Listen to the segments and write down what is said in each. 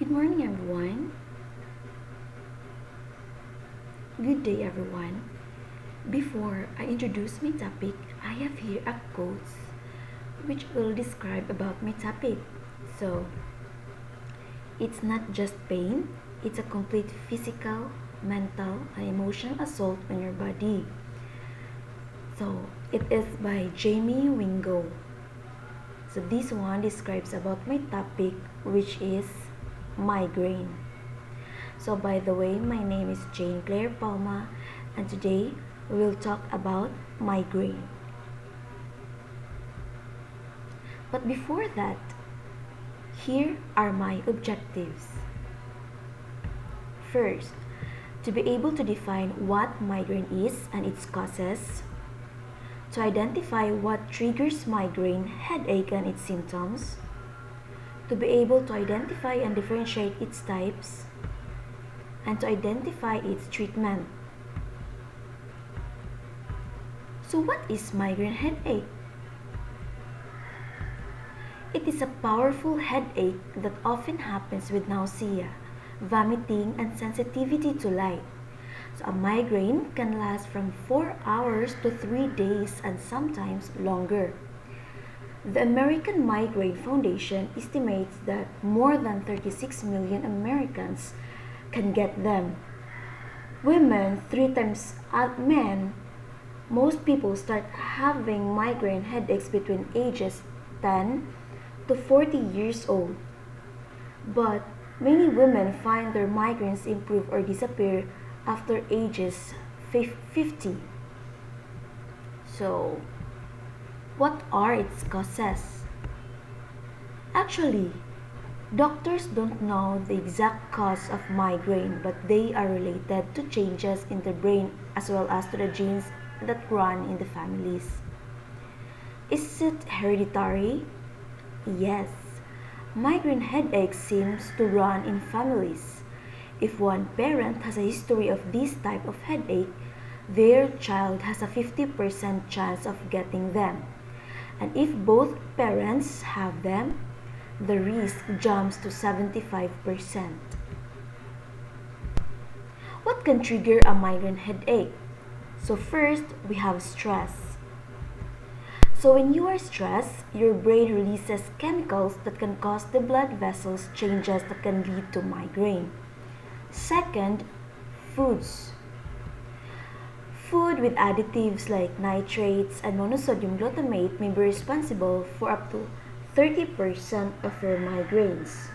Good morning, everyone. Good day, everyone. Before I introduce my topic, I have here a quote which will describe about my topic. So, it's not just pain, it's a complete physical, mental, and emotional assault on your body. So, it is by Jamie Wingo. So, this one describes about my topic, which is migraine. So by the way, my name is Jane Claire Palma, and today we will talk about migraine. But before that, here are my objectives. First, to be able to define what migraine is and its causes, to identify what triggers migraine, headache, and its symptoms, to be able to identify and differentiate its types, and to identify its treatment. So what is migraine headache? It is a powerful headache that often happens with nausea, vomiting, and sensitivity to light. So a migraine can last from 4 hours to 3 days and sometimes longer. The American Migraine Foundation estimates that more than 36 million Americans can get them. Women 3 times men. Most people start having migraine headaches between ages 10 to 40 years old. But many women find their migraines improve or disappear after ages 50. So, what are its causes? Actually, doctors don't know the exact cause of migraine, but they are related to changes in the brain as well as to the genes that run in the families. Is it hereditary? Yes. Migraine headache seems to run in families. If one parent has a history of this type of headache, their child has a 50% chance of getting them. And if both parents have them, the risk jumps to 75%. What can trigger a migraine headache? So first, we have stress. So when you are stressed, your brain releases chemicals that can cause the blood vessels changes that can lead to migraine. Second, foods. Food with additives like nitrates and monosodium glutamate may be responsible for up to 30% of your migraines.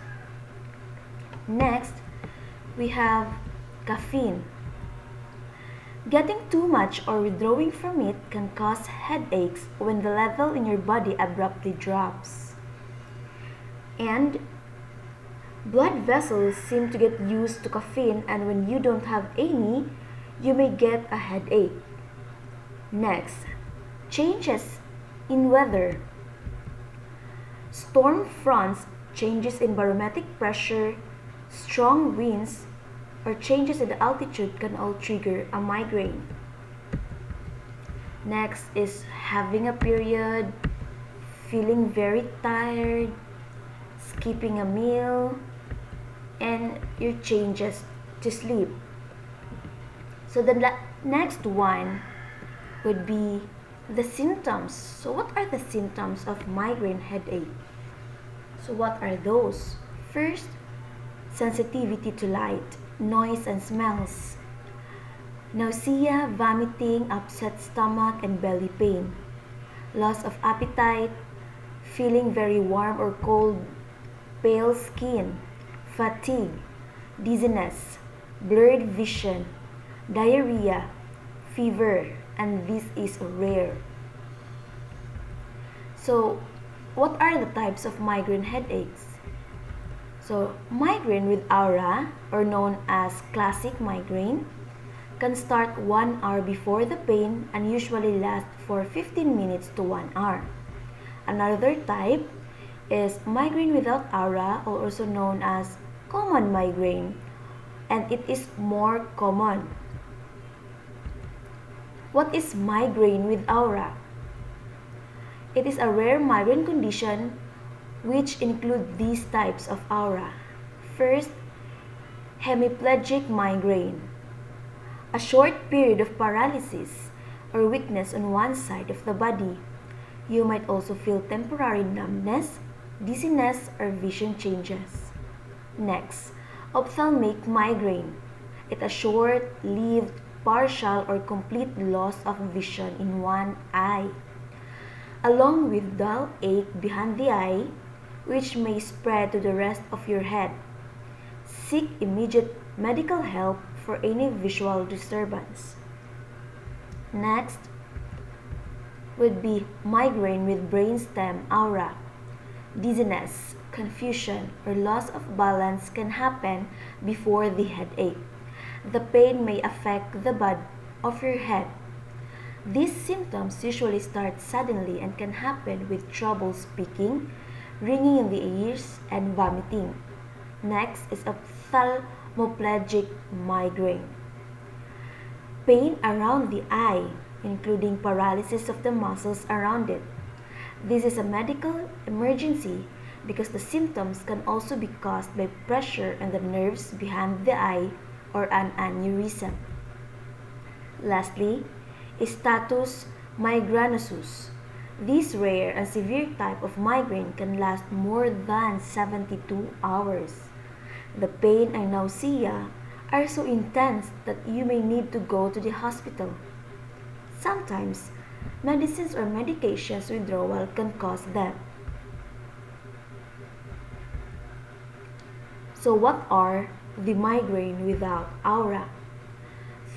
Next, we have caffeine. Getting too much or withdrawing from it can cause headaches when the level in your body abruptly drops. And blood vessels seem to get used to caffeine, and when you don't have any, you may get a headache. Next, changes in weather. Storm fronts, changes in barometric pressure, strong winds, or changes in the altitude can all trigger a migraine. Next is having a period, feeling very tired, skipping a meal, and your changes to sleep. So the next one would be the symptoms. So what are the symptoms of migraine headache? So what are those? First, sensitivity to light, noise and smells, nausea, vomiting, upset stomach and belly pain, loss of appetite, feeling very warm or cold, pale skin, fatigue, dizziness, blurred vision, diarrhea, fever, and this is rare. So, what are the types of migraine headaches? So, migraine with aura, or known as classic migraine, can start 1 hour before the pain and usually last for 15 minutes to 1 hour. Another type is migraine without aura, or also known as common migraine, and it is more common. What is migraine with aura? It is a rare migraine condition which include these types of aura: First, hemiplegic migraine, a short period of paralysis or weakness on one side of the body. You might also feel temporary numbness, dizziness, or vision changes. Next, ophthalmic migraine. It's a short-lived, partial, or complete loss of vision in one eye, along with dull ache behind the eye, which may spread to the rest of your head. Seek immediate medical help for any visual disturbance. Next would be migraine with brainstem aura. Dizziness, confusion, or loss of balance can happen before the headache. The pain may affect the bud of your head. These symptoms usually start suddenly and can happen with trouble speaking, ringing in the ears, and vomiting. Next is ophthalmoplegic migraine. Pain around the eye, including paralysis of the muscles around it. This is a medical emergency because the symptoms can also be caused by pressure on the nerves behind the eye or an aneurysm. Lastly, status migrainosus. This rare and severe type of migraine can last more than 72 hours. The pain and nausea are so intense that you may need to go to the hospital. Sometimes, medicines or medications withdrawal can cause death. So what are the migraine without aura?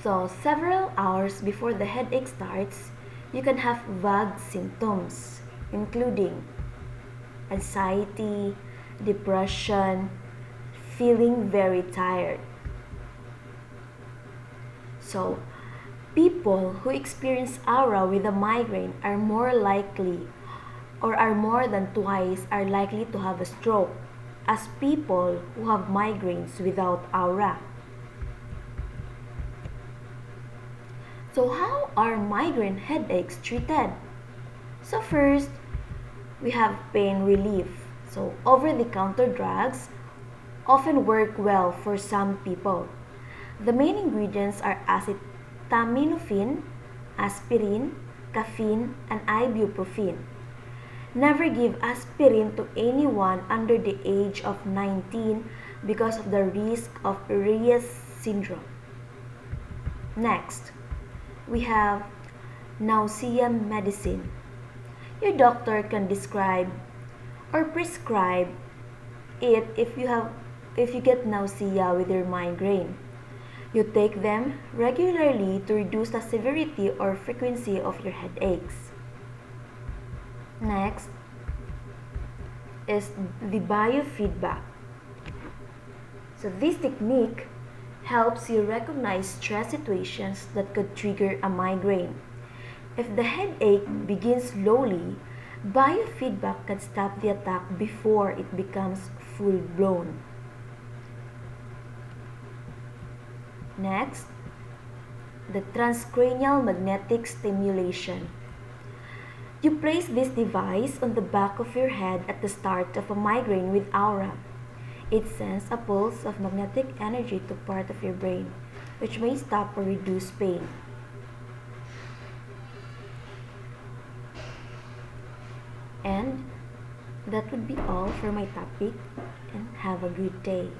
So several hours before the headache starts, you can have vague symptoms, including anxiety, depression, feeling very tired. So, people who experience aura with a migraine are more likely or are more than twice are likely to have a stroke as people who have migraines without aura. So how are migraine headaches treated? So first, we have pain relief. So over-the-counter drugs often work well for some people. The main ingredients are acetaminophen, aspirin, caffeine, and ibuprofen. Never give aspirin to anyone under the age of 19 because of the risk of urease syndrome. Next, we have nausea medicine. Your doctor can describe or prescribe it if you get nausea with your migraine. You take them regularly to reduce the severity or frequency of your headaches. Next is the biofeedback. So this technique helps you recognize stress situations that could trigger a migraine. If the headache begins slowly, biofeedback can stop the attack before it becomes full-blown. Next, the transcranial magnetic stimulation. You place this device on the back of your head at the start of a migraine with aura. It sends a pulse of magnetic energy to part of your brain, which may stop or reduce pain. And that would be all for my topic, and have a good day.